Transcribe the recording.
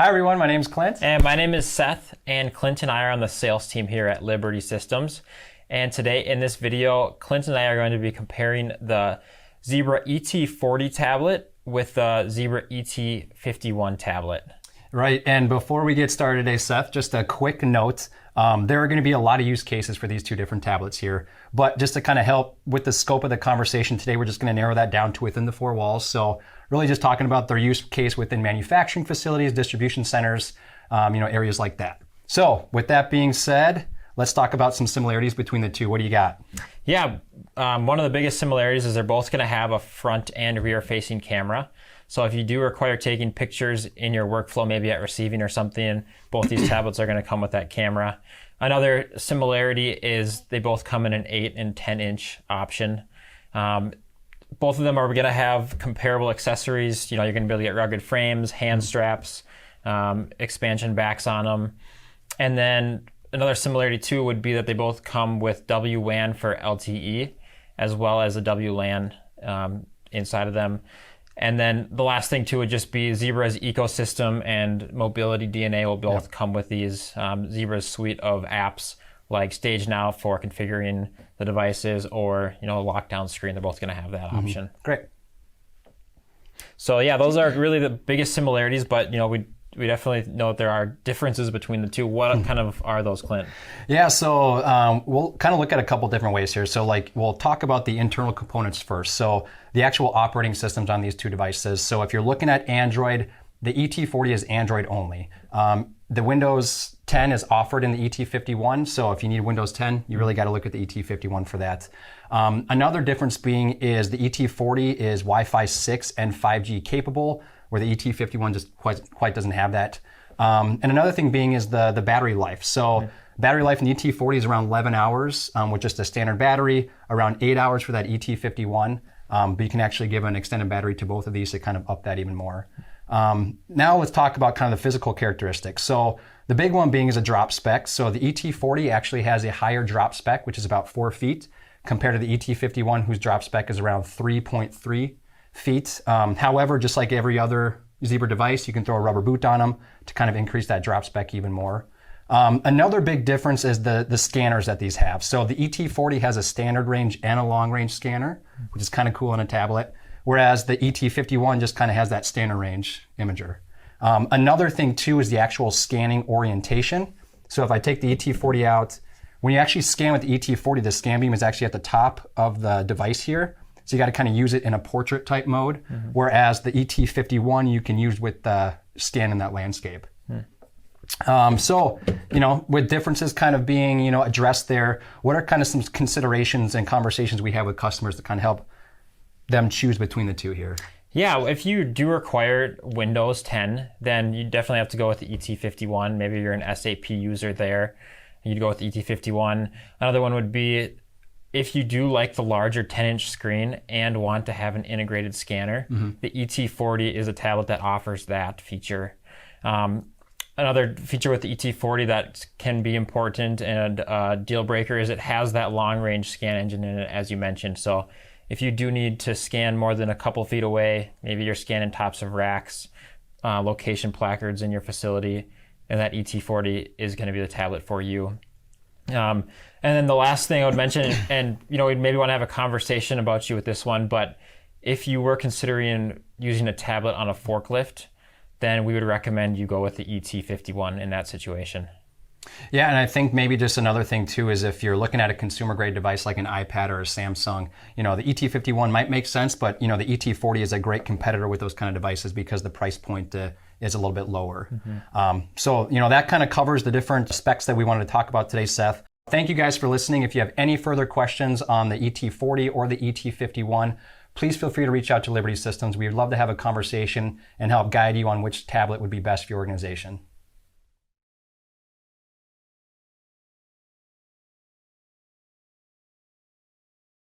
Hi everyone, my name is Clint. And my name is Seth, and Clint and I are on the sales team here at Liberty Systems. And today in this video, Clint and I are going to be comparing the Zebra ET40 tablet with the Zebra ET51 tablet. Right, and before we get started today, Seth, just a quick note. There are going to be a lot of use cases for these two different tablets here, but just to kind of help with the scope of the conversation today, we're just going to narrow that down to within the four walls. So really just talking about their use case within manufacturing facilities, distribution centers, areas like that. So with that being said, let's talk about some similarities between the two. What do you got? Yeah, one of the biggest similarities is they're both going to have a front and rear facing camera. So if you do require taking pictures in your workflow, maybe at receiving or something, both these tablets are going to come with that camera. Another similarity is they both come in an 8 and 10 inch option. Both of them are going to have comparable accessories. You're going to be able to get rugged frames, hand straps, expansion backs on them. And then another similarity too would be that they both come with WWAN for LTE, as well as a WLAN inside of them. And then the last thing too would just be Zebra's ecosystem and mobility DNA will both come with these Zebra's suite of apps like Stage Now for configuring the devices, or a lockdown screen. They're both going to have that option. Great. So yeah, those are really the biggest similarities, but we definitely know that there are differences between the two. What kind of are those, Clint? Yeah, so we'll kind of look at a couple different ways here. So we'll talk about the internal components first. So the actual operating systems on these two devices. So if you're looking at Android, the ET40 is Android only. The Windows 10 is offered in the ET51. So if you need Windows 10, you really got to look at the ET51 for that. Another difference being is the ET40 is Wi-Fi 6 and 5G capable, where the ET51 just quite doesn't have that. And another thing being is the battery life. So battery life in the ET40 is around 11 hours with just a standard battery, around 8 hours for that ET51. But you can actually give an extended battery to both of these to kind of up that even more. Now let's talk about kind of the physical characteristics. So the big one being is a drop spec. So the ET40 actually has a higher drop spec, which is about 4 feet, compared to the ET51, whose drop spec is around 3.3 feet. However, just like every other Zebra device, you can throw a rubber boot on them to kind of increase that drop spec even more. Another big difference is the scanners that these have. So the ET40 has a standard range and a long range scanner, which is kind of cool on a tablet, whereas the ET51 just kind of has that standard range imager. Another thing too is the actual scanning orientation. So if I take the ET40 out, when you actually scan with the ET40, the scan beam is actually at the top of the device here. So you got to kind of use it in a portrait type mode, whereas the ET51 you can use with the scan in that landscape. With differences kind of being addressed there, what are kind of some considerations and conversations we have with customers to kind of help them choose between the two here? Yeah, if you do require Windows 10, then you definitely have to go with the ET51. Maybe you're an SAP user there, you'd go with the ET51. Another one would be if you do like the larger 10-inch screen and want to have an integrated scanner, the ET40 is a tablet that offers that feature. Another feature with the ET40 that can be important and a deal breaker is it has that long-range scan engine in it, as you mentioned. So if you do need to scan more than a couple feet away, maybe you're scanning tops of racks, location placards in your facility, and that ET40 is going to be the tablet for you. And then the last thing I would mention, and we'd maybe want to have a conversation about you with this one, but if you were considering using a tablet on a forklift, then we would recommend you go with the ET51 in that situation. Yeah, and I think maybe just another thing too is if you're looking at a consumer grade device like an iPad or a Samsung, the ET51 might make sense, but the ET40 is a great competitor with those kind of devices because the price point is a little bit lower. That kind of covers the different specs that we wanted to talk about today, Seth. Thank you guys for listening. If you have any further questions on the ET40 or the ET51, please feel free to reach out to Liberty Systems. We would love to have a conversation and help guide you on which tablet would be best for your organization.